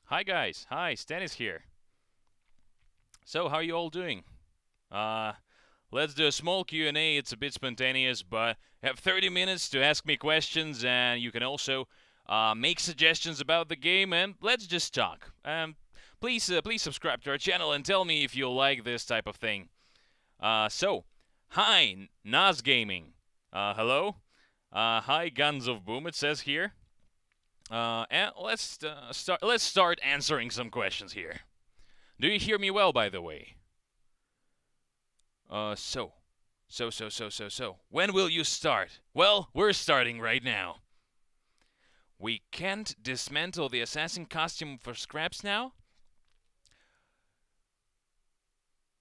Hi guys, hi, Stanis here. So, how are you all doing? Uh, let's do a small Q&A. It's a bit spontaneous, but have 30 minutes to ask me questions, and you can also make suggestions about the game, and let's just talk. Please subscribe to our channel and tell me if you like this type of thing. Hi, Nas Gaming. Hello. Hi, Guns of Boom. It says here. And let's start answering some questions here. Do you hear me well, by the way? Uh, so, so. When will you start? Well, we're starting right now. We can't dismantle the assassin costume for scraps now?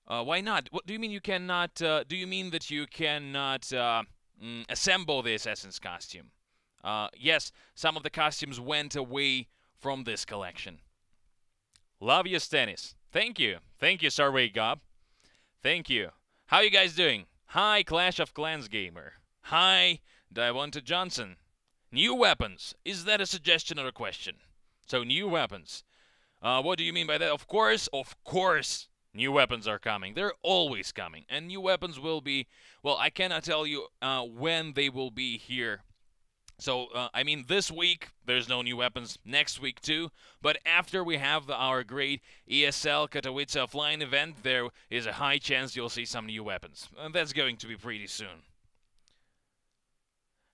Why not? What do you mean you cannot? Do you mean that you cannot assemble the assassin's costume? Yes, some of the costumes went away from this collection. Love you, Stanis. Thank you. Thank you, Sarway Gob. Thank you. How you guys doing? Hi, Clash of Clans gamer. Hi, Davonta Johnson. New weapons. Is that a suggestion or a question? So, new weapons. What do you mean by that? Of course, new weapons are coming. They're always coming. And new weapons will be, well, I cannot tell you when they will be here. So, I mean, this week, there's no new weapons. Next week, too. But after we have our great ESL Katowice offline event, there is a high chance you'll see some new weapons. And that's going to be pretty soon.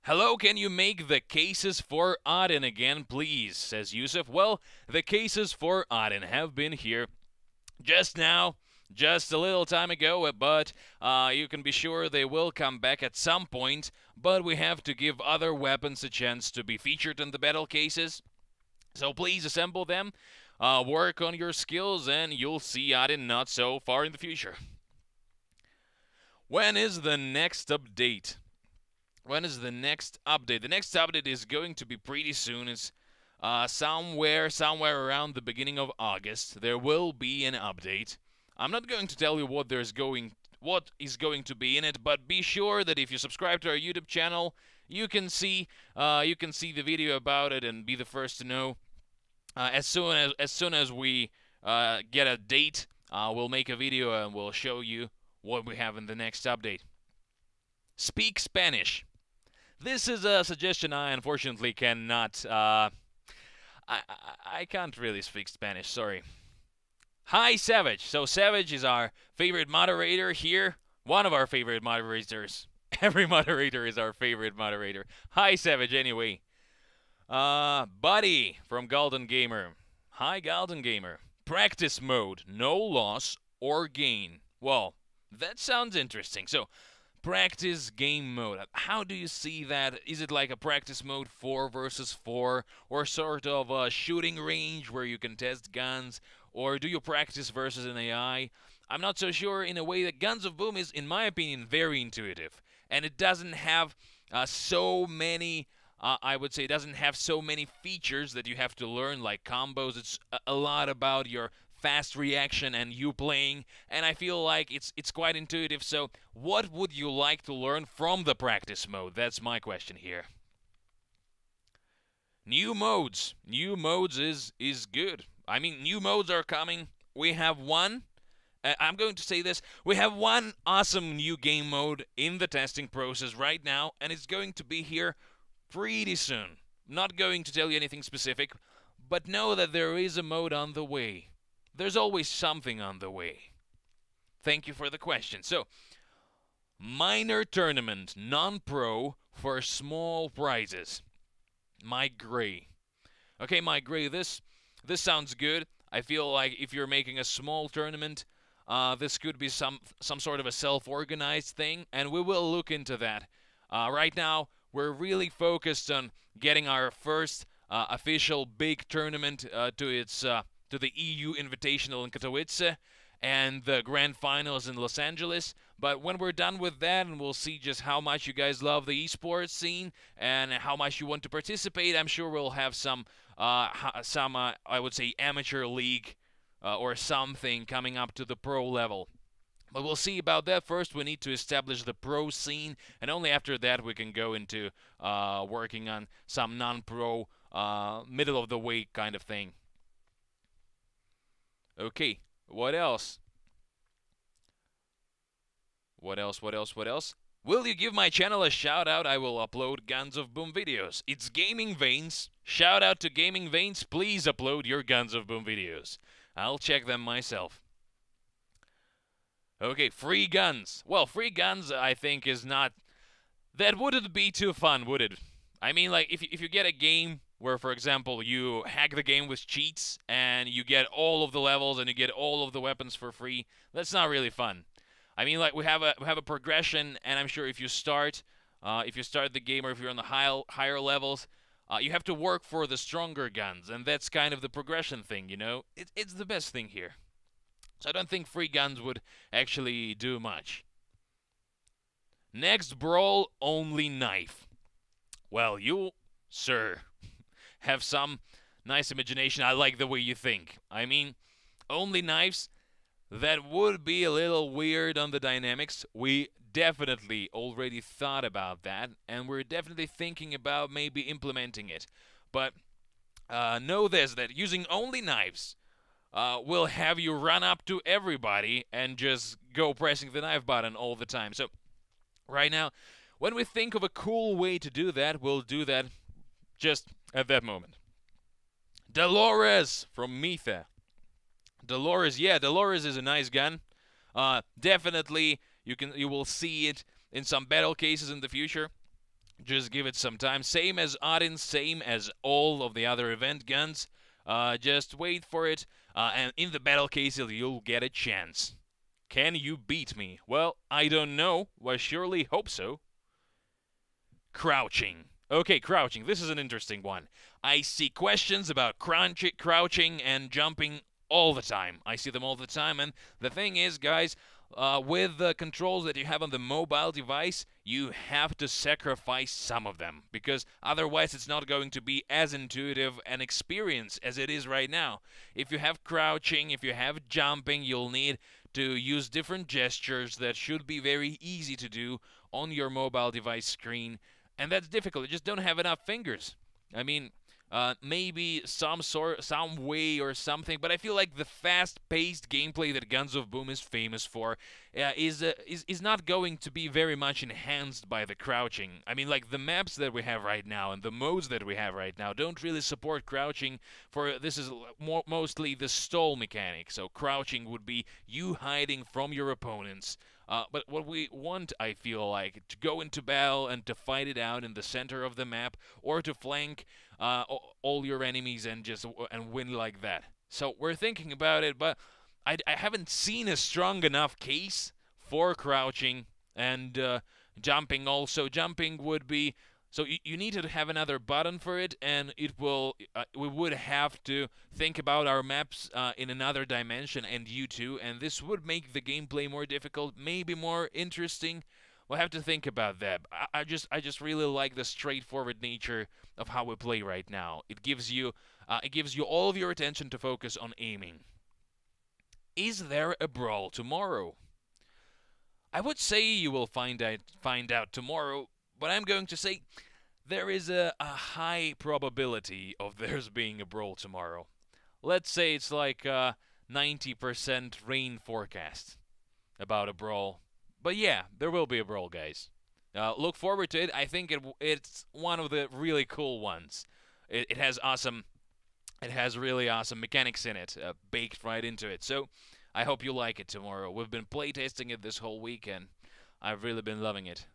Hello, can you make the cases for Odin again, please? Says Yusuf. Well, the cases for Odin have been here just now. Just a little time ago, but you can be sure they will come back at some point, but we have to give other weapons a chance to be featured in the battle cases. So please assemble them, work on your skills, and you'll see Odin not so far in the future. When is the next update? When is the next update? The next update is going to be pretty soon. It's somewhere around the beginning of August. There will be an update. I'm not going to tell you what is going to be in it, but be sure that if you subscribe to our YouTube channel, you can see the video about it and be the first to know. As soon as we get a date, we'll make a video and we'll show you what we have in the next update. Speak Spanish. This is a suggestion I unfortunately cannot. I can't really speak Spanish. Sorry. Hi, Savage. So Savage is our favorite moderator here. One of our favorite moderators. Every moderator is our favorite moderator. Hi, Savage, anyway. Buddy from Golden Gamer. Hi, Golden Gamer. Practice mode. No loss or gain. Well, that sounds interesting. So, practice game mode. How do you see that? Is it like a practice mode 4 versus 4? Or sort of a shooting range where you can test guns? Or do you practice versus an AI? I'm not so sure. In a way that Guns of Boom is, in my opinion, very intuitive. And it doesn't have so many, I would say, it doesn't have so many features that you have to learn, like combos. It's a lot about your fast reaction and you playing, and I feel like it's quite intuitive. So what would you like to learn from the practice mode? That's my question here. New modes is good. I mean, new modes are coming. We have one. I'm going to say this. We have one awesome new game mode in the testing process right now, and it's going to be here pretty soon. Not going to tell you anything specific, but know that there is a mode on the way. There's always something on the way. Thank you for the question. So, minor tournament, non-pro for small prizes. Mike Gray. Okay, Mike Gray, this sounds good. I feel like if you're making a small tournament, this could be some sort of a self-organized thing, and we will look into that. Right now, we're really focused on getting our first official big tournament to the EU Invitational in Katowice and the Grand Finals in Los Angeles. But when we're done with that, and we'll see just how much you guys love the esports scene and how much you want to participate, I'm sure we'll have some I would say, amateur league or something coming up to the pro level. But we'll see about that. First, we need to establish the pro scene, and only after that we can go into working on some non-pro, middle-of-the-way kind of thing. Okay, what else? What else, what else, what else? Will you give my channel a shout out? I will upload Guns of Boom videos. It's Gaming Veins. Shout out to Gaming Veins. Please upload your Guns of Boom videos. I'll check them myself. Okay, free guns. Well, free guns, I think, is not... That wouldn't be too fun, would it? I mean, like, if you get a game where, for example, you hack the game with cheats and you get all of the levels and you get all of the weapons for free, that's not really fun. I mean, like, we have a progression, and I'm sure if you start the game, or if you're on the higher levels, you have to work for the stronger guns, and that's kind of the progression thing, you know? It's the best thing here. So I don't think free guns would actually do much. Next, Brawl, only knife. Well, you, sir, have some nice imagination. I like the way you think. I mean, only knives... That would be a little weird on the dynamics. We definitely already thought about that, and we're definitely thinking about maybe implementing it. But know this, that using only knives will have you run up to everybody and just go pressing the knife button all the time. So right now, when we think of a cool way to do that, we'll do that just at that moment. Dolores from Mitha. Dolores, yeah, Dolores is a nice gun. Definitely, you will see it in some battle cases in the future. Just give it some time. Same as Odin, same as all of the other event guns. Just wait for it, and in the battle cases, you'll get a chance. Can you beat me? Well, I don't know. Well, surely hope so. Crouching. Okay, crouching. This is an interesting one. I see questions about crouching and jumping all the time. I see them all the time, and the thing is, guys, with the controls that you have on the mobile device, you have to sacrifice some of them, because otherwise it's not going to be as intuitive an experience as it is right now. If you have crouching, if you have jumping, you'll need to use different gestures that should be very easy to do on your mobile device screen, and that's difficult. You just don't have enough fingers. I mean, maybe some way or something, but I feel like the fast-paced gameplay that Guns of Boom is famous for is not going to be very much enhanced by the crouching. I mean, like, the maps that we have right now and the modes that we have right now don't really support crouching. For this is mostly the stall mechanic, so crouching would be you hiding from your opponents. But what we want, I feel like, to go into battle and to fight it out in the center of the map, or to flank all your enemies and win like that. So we're thinking about it, but I haven't seen a strong enough case for crouching and jumping. Also, jumping would be... So you need to have another button for it, and it will. We would have to think about our maps in another dimension, and you too, and this would make the gameplay more difficult, maybe more interesting. We'll have to think about that. I just really like the straightforward nature of how we play right now. It gives you all of your attention to focus on aiming. Is there a Brawl tomorrow? I would say you will find out tomorrow. But I'm going to say there is a high probability of there's being a Brawl tomorrow. Let's say it's like a 90% rain forecast about a Brawl. But yeah, there will be a Brawl, guys. Look forward to it. I think it's one of the really cool ones. It has really awesome mechanics in it, baked right into it. So I hope you like it tomorrow. We've been playtesting it this whole week, and I've really been loving it.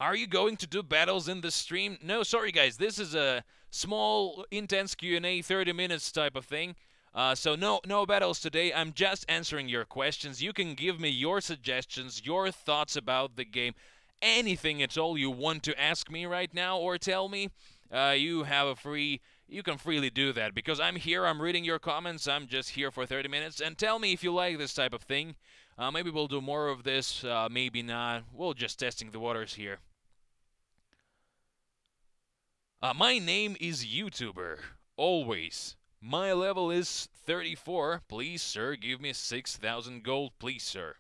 Are you going to do battles in the stream? No, sorry guys, this is a small, intense Q&A, 30 minutes type of thing. So no battles today. I'm just answering your questions. You can give me your suggestions, your thoughts about the game, anything at all you want to ask me right now or tell me. You can freely do that, because I'm here, I'm reading your comments, I'm just here for 30 minutes, and tell me if you like this type of thing. Maybe we'll do more of this, maybe not. We're just testing the waters here. My name is YouTuber, always. My level is 34. Please, sir, give me 6,000 gold, please, sir.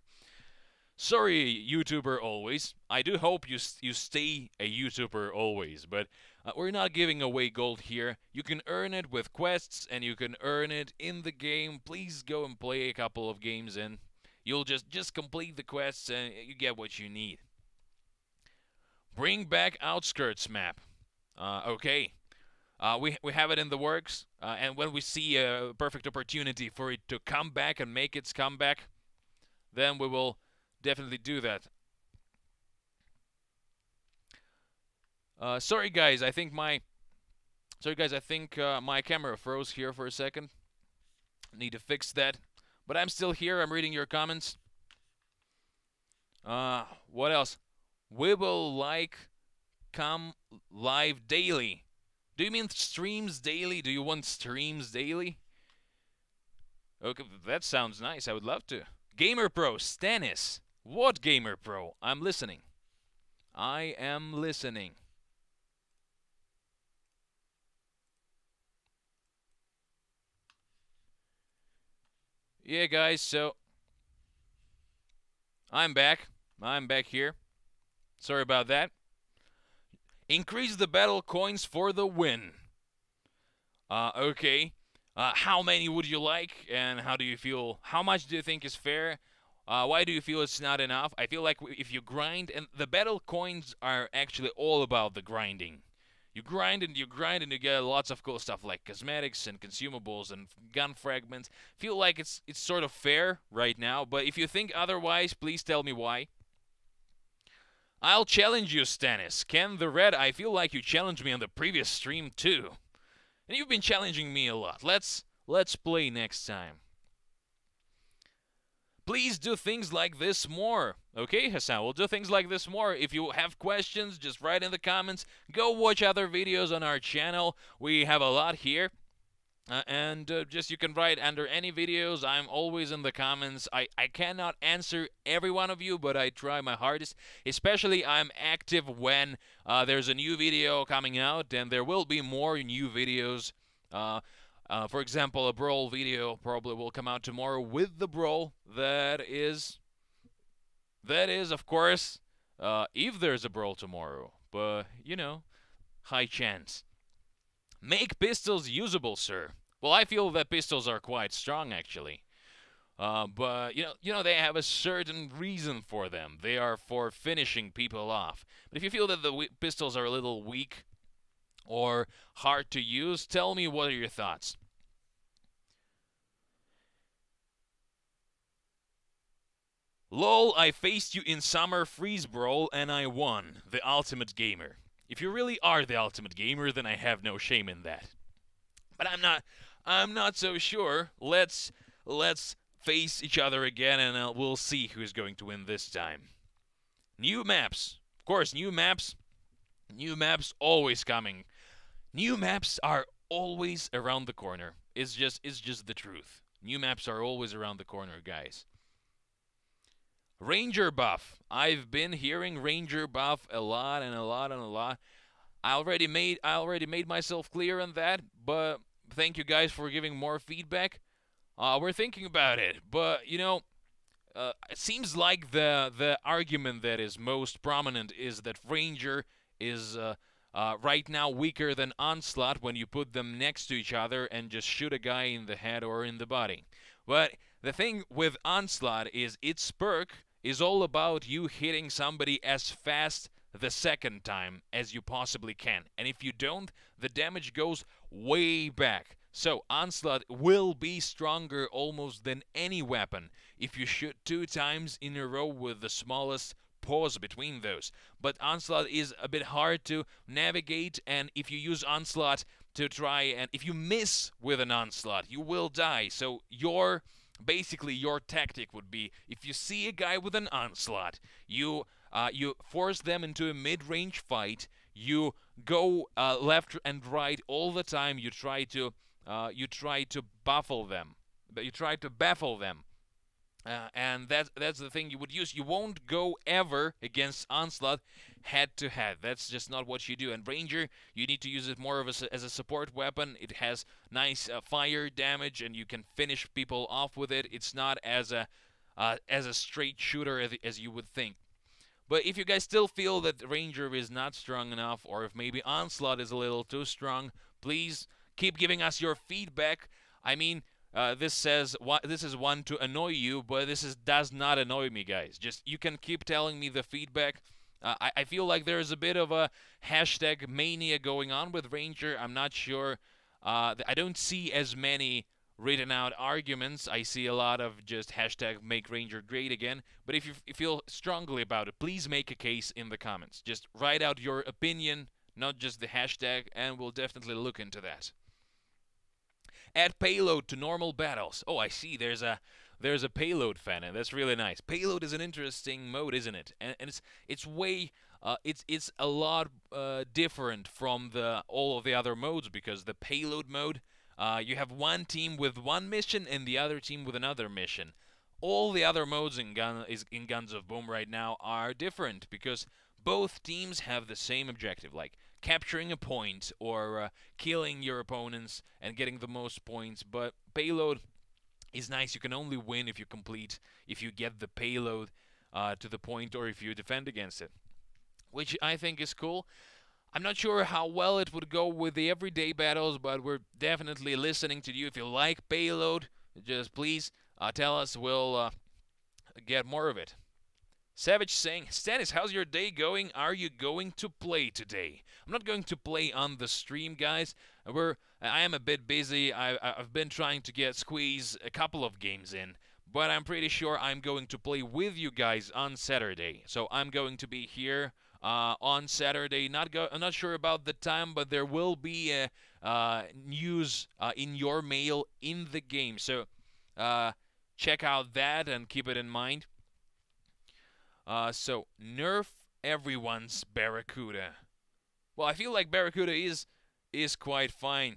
Sorry, YouTuber always. I do hope you stay a YouTuber always, but we're not giving away gold here. You can earn it with quests, and you can earn it in the game. Please go and play a couple of games, and you'll just complete the quests, and you get what you need. Bring back Outskirts map. Okay. We have it in the works, and when we see a perfect opportunity for it to come back and make its comeback, then we will definitely do that. Sorry guys, I think my camera froze here for a second. Need to fix that, but I'm still here. I'm reading your comments. What else? We will come live daily. Do you mean streams daily? Do you want streams daily? Okay, that sounds nice. I would love to. Gamer Pro, Stanis. What Gamer Pro? I'm listening. I am listening. Yeah, guys, so I'm back. I'm back here. Sorry about that. Increase the battle coins for the win. Okay. How many would you like, and how do you feel? How much do you think is fair? Why do you feel it's not enough? I feel like if you grind, and the battle coins are actually all about the grinding. You grind and you grind and you get lots of cool stuff like cosmetics and consumables and gun fragments. Feel like it's sort of fair right now, but if you think otherwise, please tell me why. I'll challenge you, Stanis. Ken the Red, I feel like you challenged me on the previous stream too. And you've been challenging me a lot. Let's play next time. Please do things like this more. Okay, Hassan, we'll do things like this more. If you have questions, just write in the comments. Go watch other videos on our channel. We have a lot here. Just you can write under any videos. I'm always in the comments. I cannot answer every one of you, but I try my hardest. Especially I'm active when there's a new video coming out, and there will be more new videos. For example, a Brawl video probably will come out tomorrow with the Brawl. That is, of course, if there's a Brawl tomorrow. But, you know, high chance. Make pistols usable, sir. Well, I feel that pistols are quite strong, actually. But, you know, they have a certain reason for them. They are for finishing people off. But if you feel that the pistols are a little weak or hard to use, tell me what are your thoughts. LOL, I faced you in Summer Freeze Brawl and I won. The Ultimate Gamer. If you really are the Ultimate Gamer, then I have no shame in that. But I'm not so sure. Let's face each other again, and we'll see who's going to win this time. New maps. Of course, new maps. New maps always coming. New maps are always around the corner. It's just the truth. New maps are always around the corner, guys. Ranger buff. I've been hearing Ranger buff a lot and a lot and a lot. I already made myself clear on that, but thank you guys for giving more feedback. We're thinking about it, but you know, it seems like the argument that is most prominent is that Ranger is right now weaker than Onslaught when you put them next to each other and just shoot a guy in the head or in the body. But the thing with Onslaught is its perk is all about you hitting somebody as fast the second time as you possibly can. And if you don't, the damage goes way back. So Onslaught will be stronger almost than any weapon if you shoot 2 times in a row with the smallest pause between those. But Onslaught is a bit hard to navigate, and if you use Onslaught to try, and if you miss with an Onslaught, you will die. So basically your tactic would be, if you see a guy with an Onslaught, you force them into a mid-range fight. You go left and right all the time. You try to baffle them. And that's the thing you would use. You won't go ever against Onslaught head-to-head. That's just not what you do. And Ranger, you need to use it more of as a support weapon. It has nice fire damage, and you can finish people off with it. It's not as a as a straight shooter as you would think. But if you guys still feel that Ranger is not strong enough, or if maybe Onslaught is a little too strong, please keep giving us your feedback. I mean, this is one to annoy you, but does not annoy me, guys. Just you can keep telling me the feedback. I feel like there's a bit of a hashtag mania going on with Ranger. I'm not sure. I don't see as many written out arguments. I see a lot of just hashtag make Ranger great again. But if you feel strongly about it, please make a case in the comments. Just write out your opinion, not just the hashtag, and we'll definitely look into that. Add payload to normal battles. Oh, I see. There's a payload fan, and that's really nice. Payload is an interesting mode, isn't it? And it's way it's a lot different from all of the other modes, because the payload mode, you have one team with one mission and the other team with another mission. All the other modes in Guns of Boom right now are different, because both teams have the same objective, like capturing a point or killing your opponents and getting the most points. But payload is nice. You can only win if you get the payload to the point, or if you defend against it, which I think is cool. I'm not sure how well it would go with the everyday battles, but we're definitely listening to you. If you like payload, just please tell us. We'll get more of it. Savage saying, Stanis, how's your day going? Are you going to play today? I'm not going to play on the stream, guys. I am a bit busy. I've been trying to squeeze a couple of games in, but I'm pretty sure I'm going to play with you guys on Saturday. So I'm going to be here on Saturday. I'm not sure about the time, but there will be news in your mail in the game. So check out that and keep it in mind. So nerf everyone's Barracuda. Well, I feel like Barracuda is quite fine.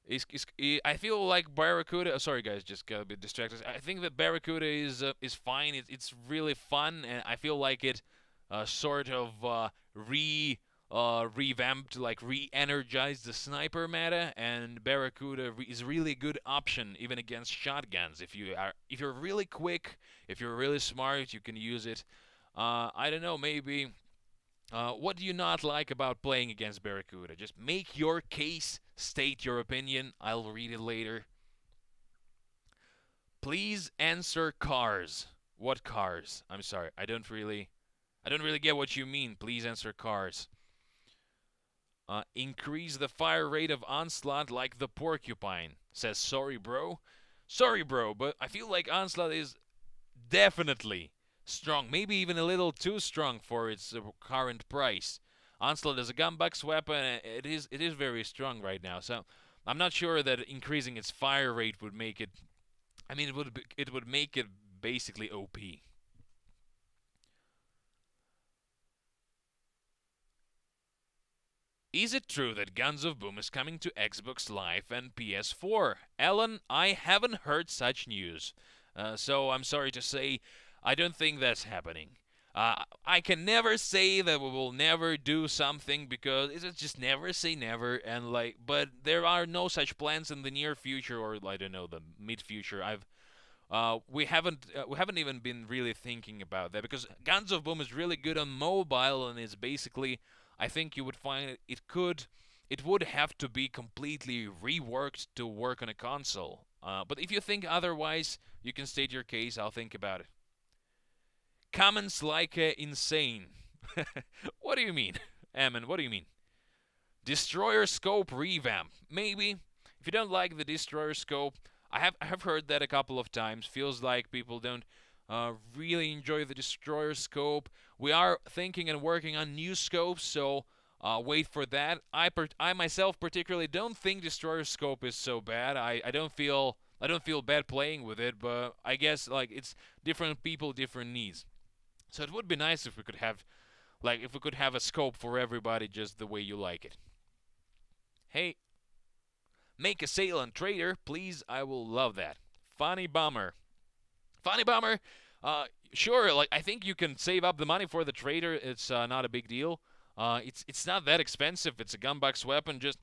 I feel like Barracuda. Sorry, guys, just got a bit distracted. I think that Barracuda is fine. It's really fun, and I feel like it sort of revamped, like re-energized the sniper meta, and Barracuda is a really good option even against shotguns. If you're really quick, if you're really smart, you can use it. I don't know, maybe. What do you not like about playing against Barracuda? Just make your case, state your opinion. I'll read it later. Please answer cars. What cars? I'm sorry, I don't really get what you mean. Please answer cars. Increase the fire rate of Onslaught like the Porcupine. Says sorry, bro. Sorry, bro, but I feel like Onslaught is definitely strong, maybe even a little too strong for its current price. Onslaught is a gunbox weapon, and it is very strong right now. So I'm not sure that increasing its fire rate would make it. I mean, it would make it basically OP. Is it true that Guns of Boom is coming to Xbox Live and PS4? Alan, I haven't heard such news. So I'm sorry to say, I don't think that's happening. I can never say that we will never do something, because it's just never say never, and but there are no such plans in the near future, or I don't know, the mid future. We haven't even been really thinking about that, because Guns of Boom is really good on mobile, and it's basically, I think you would find it would have to be completely reworked to work on a console. But if you think otherwise, you can state your case. I'll think about it. Comments like insane. What do you mean, Ammon? What do you mean? Destroyer scope revamp. Maybe. If you don't like the destroyer scope, I have heard that a couple of times. Feels like people don't really enjoy the destroyer scope. We are thinking and working on new scopes, so wait for that. I myself particularly don't think destroyer scope is so bad. I don't feel bad playing with it, but I guess it's different people, different needs. So it would be nice if we could have a scope for everybody, just the way you like it. Hey, make a sale on Trader, please. I will love that. Funny Bummer. Funny Bummer. Sure. I think you can save up the money for the Trader. It's not a big deal. It's not that expensive. It's a gunbox weapon. Just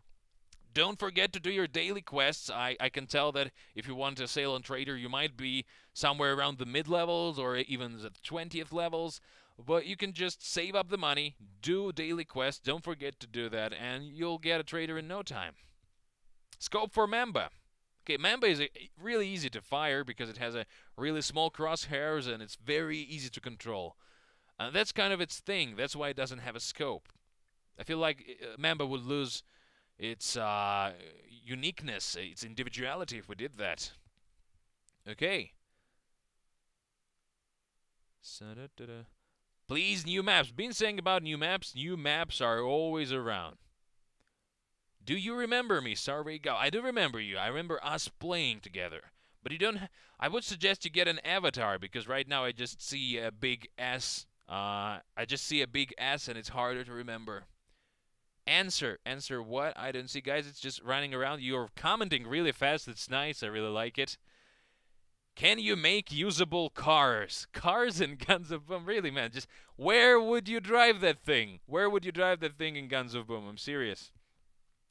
Don't forget to do your daily quests. I can tell that if you want to sail on trader, you might be somewhere around the mid-levels or even the 20th levels. But you can just save up the money, do daily quests, don't forget to do that, and you'll get a trader in no time. Scope for Mamba. Okay, Mamba is really easy to fire because it has a really small crosshairs and it's very easy to control. That's kind of its thing. That's why it doesn't have a scope. I feel like Mamba would lose its uniqueness, its individuality if we did that. Okay. Please, new maps. Been saying about new maps. New maps are always around. Do you remember me, Sarvega? I do remember you. I remember us playing together. But you don't... I would suggest you get an avatar, because right now I just see a big S. I just see a big S, and it's harder to remember. Answer what? I don't see, guys. It's just running around. You're commenting really fast. It's nice. I really like it. Can you make usable cars? Cars in Guns of Boom? Really, man. Just where would you drive that thing? Where would you drive that thing in Guns of Boom? I'm serious.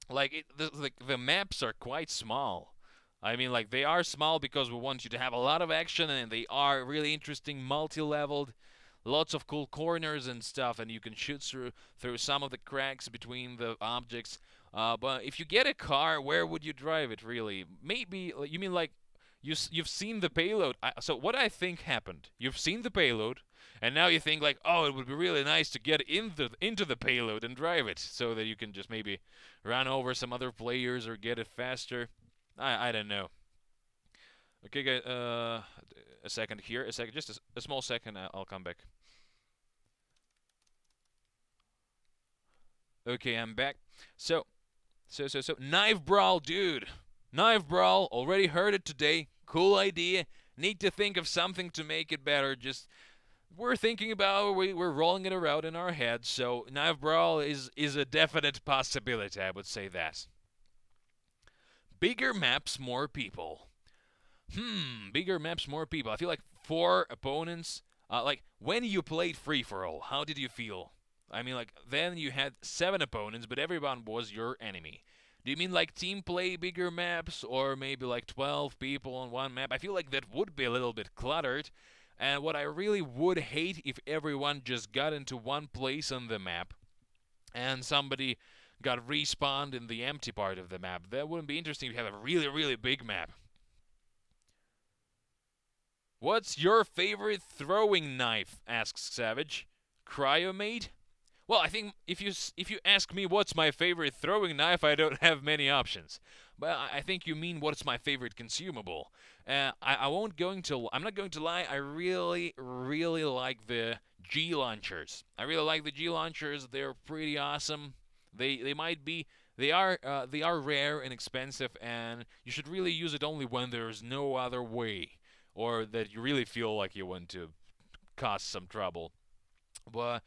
Like, the maps are quite small. I mean, like, they are small because we want you to have a lot of action, and they are really interesting, multi-leveled, lots of cool corners and stuff, and you can shoot through some of the cracks between the objects. But if you get a car, where would you drive it, really? Maybe, you mean, like, you've seen the payload. So what I think happened, you've seen the payload, and now you think, like, oh, it would be really nice to get into the payload and drive it, so that you can just maybe run over some other players or get it faster. I don't know. Okay, guys, a second here. A second, just a small second. I'll come back. Okay, I'm back. So, Knife Brawl, dude. Knife Brawl, already heard it today. Cool idea. Need to think of something to make it better. Just, we're thinking about, we're rolling it around in our heads. So, Knife Brawl is a definite possibility, I would say that. Bigger maps, more people. Bigger maps, more people. I feel like 4 opponents. Like, when you played free-for-all, how did you feel? I mean, like, then you had 7 opponents, but everyone was your enemy. Do you mean like team play, bigger maps, or maybe like 12 people on one map? I feel like that would be a little bit cluttered. And what I really would hate if everyone just got into one place on the map and somebody got respawned in the empty part of the map. That wouldn't be interesting if you have a really, really big map. What's your favorite throwing knife? Asks Savage. Cryomate? Well, I think if you ask me what's my favorite throwing knife, I don't have many options. But I think you mean what's my favorite consumable. I'm not going to lie. I really, really like the G launchers. I really like the G launchers. They're pretty awesome. They are rare and expensive, and you should really use it only when there's no other way, or that you really feel like you want to cause some trouble. But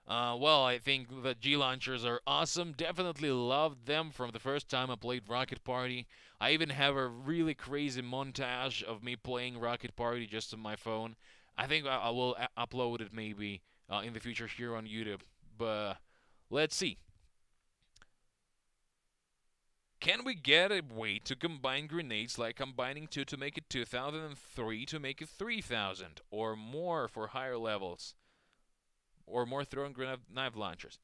well, I think the G launchers are awesome. Definitely loved them from the first time I played Rocket Party. I even have a really crazy montage of me playing Rocket Party just on my phone. I think I will upload it maybe in the future here on YouTube. But let's see. Can we get a way to combine grenades like combining 2 to make it 2,000 and 3 to make it 3,000, or more for higher levels? Or more throwing grenade knife launchers.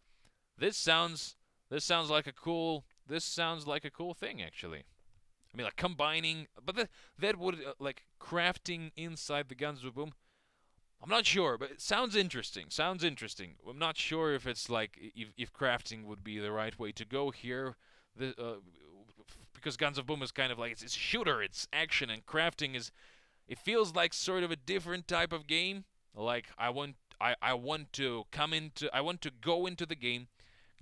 This sounds like a cool thing, actually. I mean, like combining, but that would like crafting inside the Guns of Boom. I'm not sure, but it sounds interesting. I'm not sure if it's like if crafting would be the right way to go here. Because Guns of Boom is kind of like it's shooter, it's action, and crafting is. It feels like sort of a different type of game. Like I want to go into the game,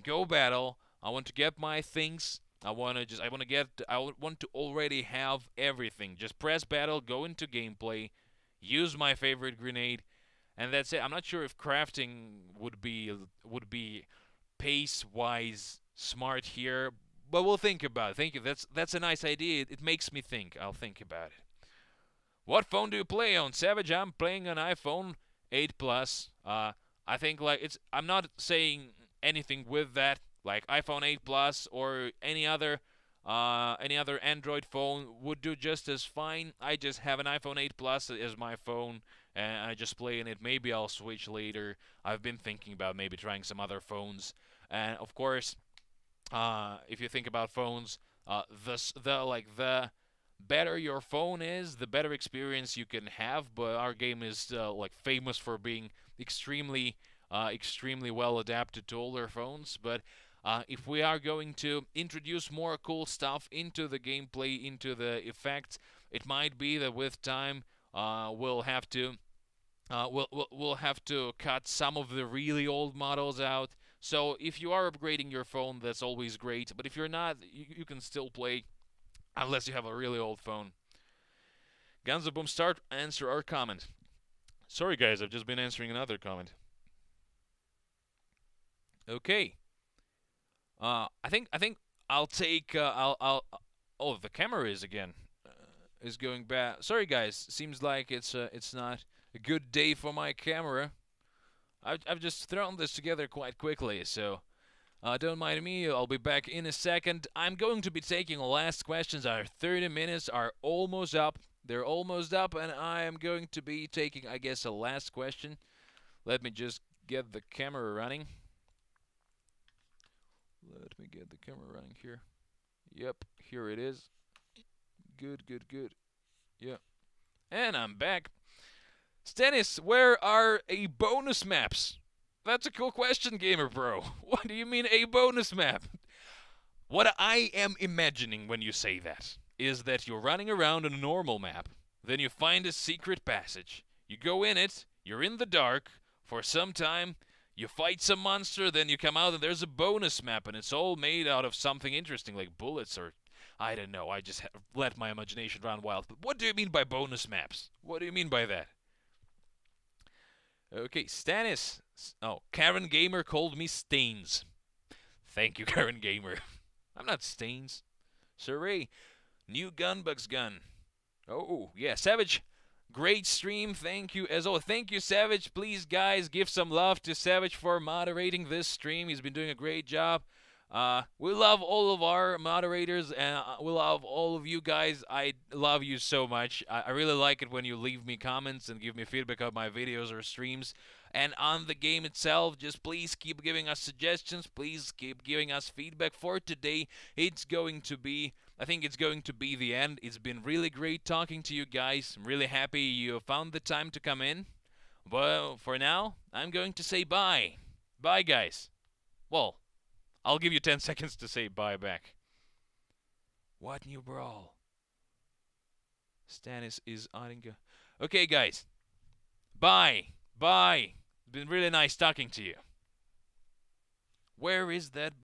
go battle. I want to get my things. I want to already have everything. Just press battle, go into gameplay, use my favorite grenade, and that's it. I'm not sure if crafting would be pace-wise smart here, but we'll think about it. Thank you. That's a nice idea. It makes me think. I'll think about it. What phone do you play on, Savage? I'm playing on iPhone 8 Plus. I think like I'm not saying anything with that, like iPhone 8 Plus or any other Any other Android phone would do just as fine. I just have an iPhone 8 Plus as my phone, and I just play in it. Maybe I'll switch later. I've been thinking about maybe trying some other phones. And of course, if you think about phones, the better your phone is, the better experience you can have. But our game is like famous for being extremely well adapted to older phones. But if we are going to introduce more cool stuff into the gameplay, into the effects, it might be that with time we'll have to we'll have to cut some of the really old models out. So if you are upgrading your phone, that's always great. But if you're not, you can still play, unless you have a really old phone. Ganzaboom, start, answer our comment. Sorry guys, I've just been answering another comment. Okay. I think I'll take I'll oh, the camera is going bad. Sorry guys, seems like it's not a good day for my camera. I've just thrown this together quite quickly, so don't mind me. I'll be back in a second. I'm going to be taking last questions. Our 30 minutes are almost up. They're almost up, and I am going to be taking, I guess, a last question. Let me just get the camera running. Let me get the camera running here. Yep, here it is. Good. Yeah. And I'm back. Stanis, where are a bonus maps? That's a cool question, Gamer Bro. What do you mean a bonus map? What I am imagining when you say that is that you're running around on a normal map, then you find a secret passage. You go in it, you're in the dark for some time, you fight some monster, then you come out and there's a bonus map, and it's all made out of something interesting like bullets or I don't know. I just let my imagination run wild. But what do you mean by bonus maps? What do you mean by that? Okay, Stanis. Oh, Karen Gamer called me Stains. Thank you, Karen Gamer. I'm not Stains. Surrey. New Gunbugs gun. Oh, yeah. Savage, great stream. Thank you. As always, thank you, Savage. Please, guys, give some love to Savage for moderating this stream. He's been doing a great job. We love all of our moderators, and we love all of you guys. I love you so much. I really like it when you leave me comments and give me feedback on my videos or streams. And on the game itself, just please keep giving us suggestions. Please keep giving us feedback. For today, it's going to be, I think it's going to be the end. It's been really great talking to you guys. I'm really happy you found the time to come in. Well, for now, I'm going to say bye. Bye, guys. Well, I'll give you 10 seconds to say bye back. What new Brawl? Stanis is Aringa. Okay, guys. Bye. Bye. It's been really nice talking to you. Where is that